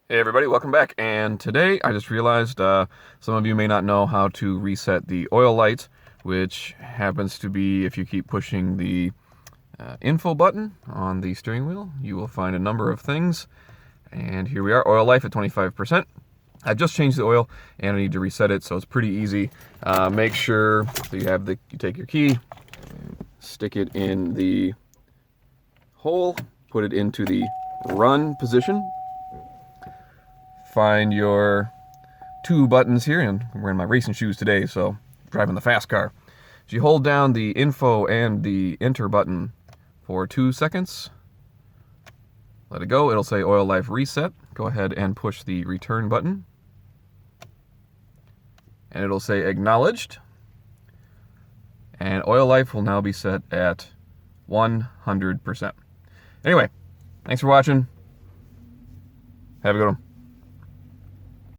Hey everybody, welcome back. And today I just realized some of you may not know how to reset the oil light, which happens to be if you keep pushing the info button on the steering wheel, you will find a number of things. And here we are, oil life at 25%. I've just changed the oil and I need to reset it, so it's pretty easy. Make sure that you take your key, stick it in the hole, put it into the run position. Find your two buttons here, and I'm wearing my racing shoes today, so I'm driving the fast car. So you hold down the info and the enter button for 2 seconds. Let it go. It'll say oil life reset. Go ahead and push the return button. And it'll say acknowledged. And oil life will now be set at 100%. Anyway, thanks for watching. Have a good one.